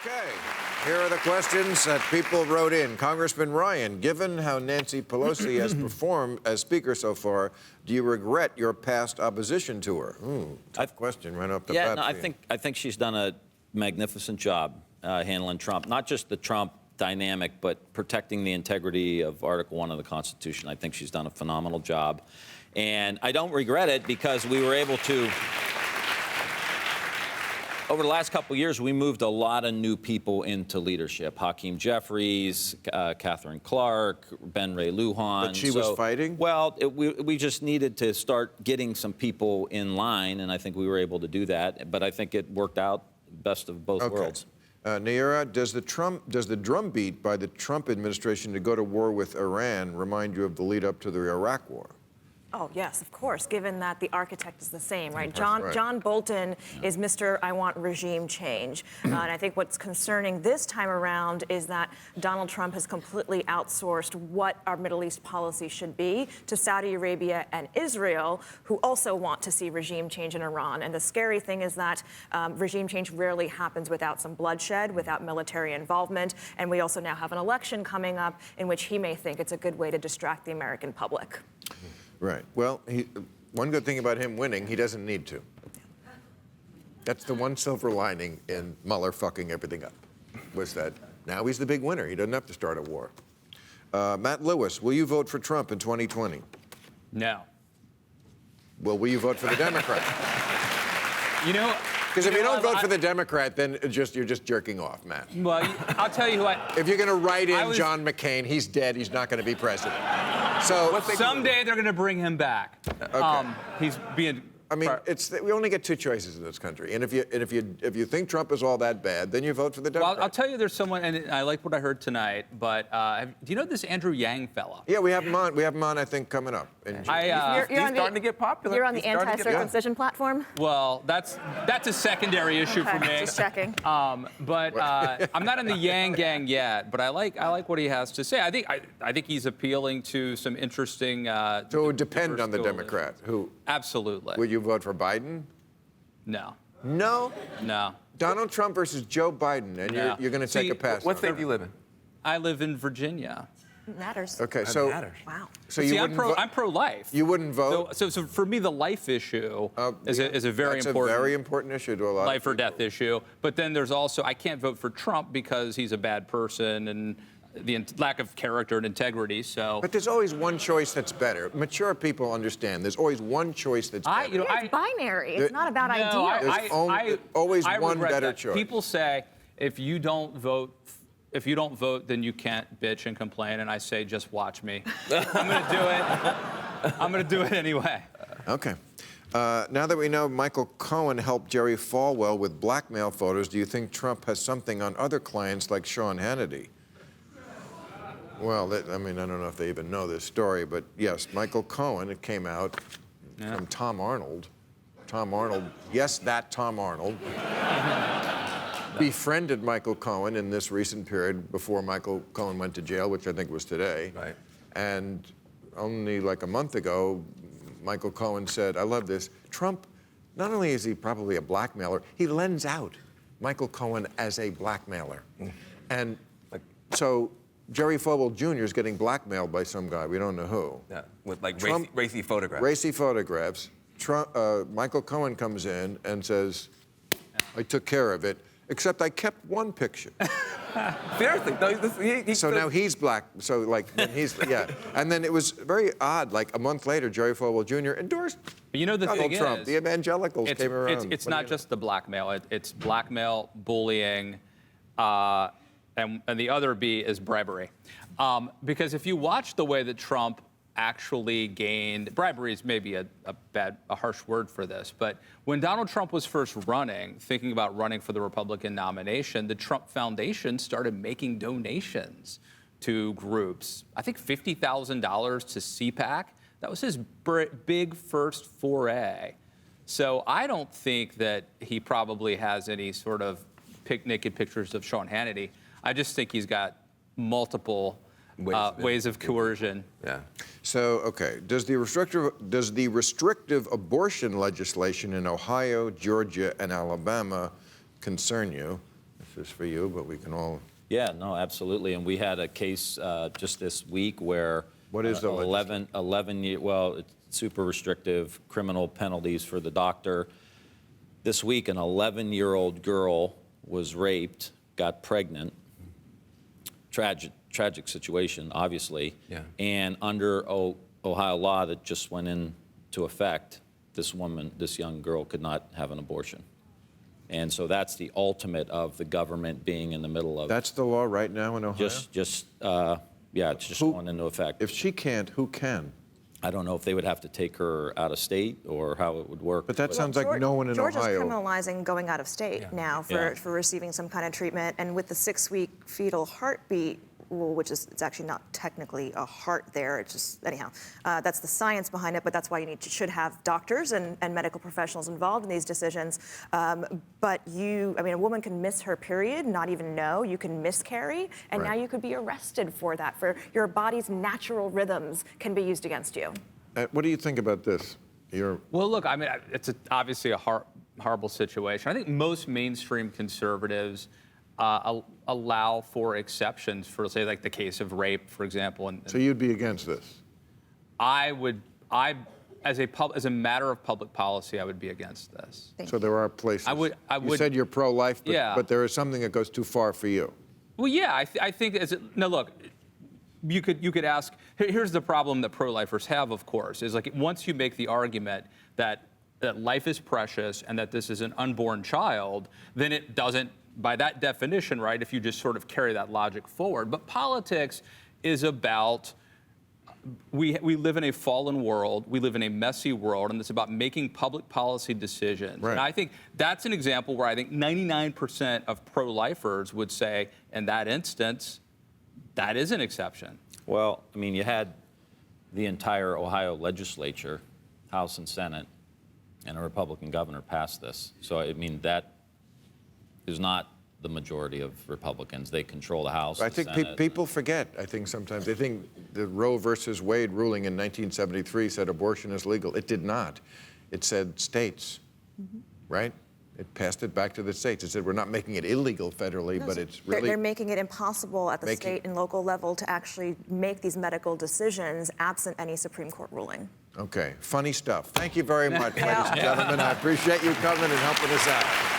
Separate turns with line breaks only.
Okay, here are the questions that people wrote in. Congressman Ryan, given how Nancy Pelosi has performed as Speaker so far, do you regret your past opposition to her? Tough question right off the bat.
Yeah, no, I think she's done a magnificent job handling Trump. Not just the Trump dynamic, but protecting the integrity of Article 1 of the Constitution. I think she's done a phenomenal job. And I don't regret it because we were able to... Over the last couple of years, we moved a lot of new people into leadership. Hakeem Jeffries, Catherine Clark, Ben Ray Lujan.
But she was fighting?
Well, we just needed to start getting some people in line, and I think we were able to do that. But I think it worked out best of both worlds.
Nayyera, does the drumbeat by the Trump administration to go to war with Iran remind you of the lead up to the Iraq War?
Oh, yes, of course, given that the architect is the same, right? John Bolton is Mr. I want regime change. And I think what's concerning this time around is that Donald Trump has completely outsourced what our Middle East policy should be to Saudi Arabia and Israel, who also want to see regime change in Iran. And the scary thing is that regime change rarely happens without some bloodshed, without military involvement. And we also now have an election coming up in which he may think it's a good way to distract the American public.
Right. Well, one good thing about him winning, he doesn't need to. That's the one silver lining in Mueller fucking everything up, was that now he's the big winner. He doesn't have to start a war. Matt Lewis, will you vote for Trump in 2020?
No.
Well, will you vote for the Democrat?
You know...
Because if you don't vote for the Democrat, then you're just jerking off, Matt.
Well, I'll tell you who
If you're going to write in John McCain, he's dead. He's not going to be president. So
someday they're going to bring him back.
Okay.
He's being...
I mean, we only get two choices in this country, and if you think Trump is all that bad, then you vote for the Democrat.
Well, I'll tell you, there's someone, and I like what I heard tonight. But do you know this Andrew Yang fella?
Yeah, we have him on. We have him on, I think, coming up.
He's starting to get popular.
You're on the anti-circumcision platform?
Well, that's a secondary issue for me.
Just checking.
But I'm not in the Yang gang yet. But I like what he has to say. I think he's appealing to some interesting.
So it would depend on the Democrat. Who?
Absolutely.
Would you vote for Biden?
No.
No?
No.
Donald Trump versus Joe Biden, and you're going to take a pass.
What state do you live in?
I live in Virginia.
It matters.
Okay,
That
so
matters.
Wow.
So
See,
you
I'm pro-life.
You wouldn't vote?
So for me, the life issue is a very
that's
important.
a very important issue to a lot
life
of people.
or death issue. But then there's also, I can't vote for Trump because he's a bad person and the lack of character and integrity. So.
But there's always one choice that's better. Mature people understand. There's always one choice that's better.
It's binary. It's not about ideas.
There's always one better choice.
People say if you don't vote, then you can't bitch and complain. And I say, just watch me. I'm going to do it. I'm going to do it anyway.
Okay. Now that we know Michael Cohen helped Jerry Falwell with blackmail photos, do you think Trump has something on other clients like Sean Hannity? Well, I mean, I don't know if they even know this story, but yes, Michael Cohen, it came out from Tom Arnold. Tom Arnold, yes, that Tom Arnold, befriended Michael Cohen in this recent period before Michael Cohen went to jail, which I think was today.
Right.
And only like a month ago, Michael Cohen said, I love this, Trump, not only is he probably a blackmailer, he lends out Michael Cohen as a blackmailer. And so Jerry Falwell Jr. is getting blackmailed by some guy, we don't know who.
Yeah, with like
Trump,
racy photographs.
Racy photographs. Michael Cohen comes in and says, I took care of it, except I kept one picture.
Seriously, no,
so now he's black. So like he's and then it was very odd. Like a month later, Jerry Falwell Jr. endorsed.
But you know the
Donald
thing
Trump.
is,
The evangelicals came around.
It's not just the blackmail. It's blackmail, bullying, and the other B is bribery. Because if you watch the way that Trump actually gained, bribery is maybe a harsh word for this, but when Donald Trump was first thinking about running for the Republican nomination, the Trump Foundation started making donations to groups. I think $50,000 to CPAC. That was his big first foray. So I don't think that he probably has any sort of naked pictures of Sean Hannity. I just think he's got multiple ways of coercion.
Yeah.
So, okay, does the restrictive abortion legislation in Ohio, Georgia, and Alabama concern you? just for you, but we can all.
Yeah, no, absolutely. And we had a case just this week where
What is the
11 year, well, it's super restrictive criminal penalties for the doctor. This week, an 11-year-old girl was raped, got pregnant. Tragic situation, obviously.
Yeah.
And under Ohio law that just went into effect, this young girl could not have an abortion. And so that's the ultimate of the government being in the middle of.
That's the law right now in Ohio?
Yeah, it's just going into effect.
If she can't, who can?
I don't know if they would have to take her out of state or how it would work.
But that sounds like no one in
Georgia's
Ohio.
criminalizing going out of state now for receiving some kind of treatment. And with the 6-week fetal heartbeat rule, which is, it's actually not technically a heart there, it's just, anyhow, that's the science behind it, but that's why should have doctors and medical professionals involved in these decisions. But I mean, a woman can miss her period, not even know, you can miscarry, and now you could be arrested for that, for your body's natural rhythms can be used against you.
What do you think about this?
Well, look, I mean, it's obviously a horrible situation. I think most mainstream conservatives allow for exceptions for, say, like the case of rape, for example.
So you'd be against this?
As a matter of public policy, I would be against this.
So there are places.
I would.
You said you're pro-life, but there is something that goes too far for you.
Well, yeah, I think now look, you could ask. Here's the problem that pro-lifers have, of course, is like once you make the argument that life is precious and that this is an unborn child, then it doesn't. By that definition, right, if you just sort of carry that logic forward. But politics is about, we live in a fallen world, we live in a messy world, and it's about making public policy decisions.
Right.
And I think that's an example where I think 99% of pro-lifers would say, in that instance, that is an exception.
Well, I mean, you had the entire Ohio legislature, House and Senate, and a Republican governor pass this. So, I mean, that is not the majority of Republicans. They control the House.
I think people forget. I think sometimes they think the Roe versus Wade ruling in 1973 said abortion is legal. It did not. It said states, right? It passed it back to the states. It said we're not making it illegal federally, but it's really.
They're making it impossible at the state and local level to actually make these medical decisions absent any Supreme Court ruling.
Okay, funny stuff. Thank you very much, ladies and gentlemen. I appreciate you coming and helping us out.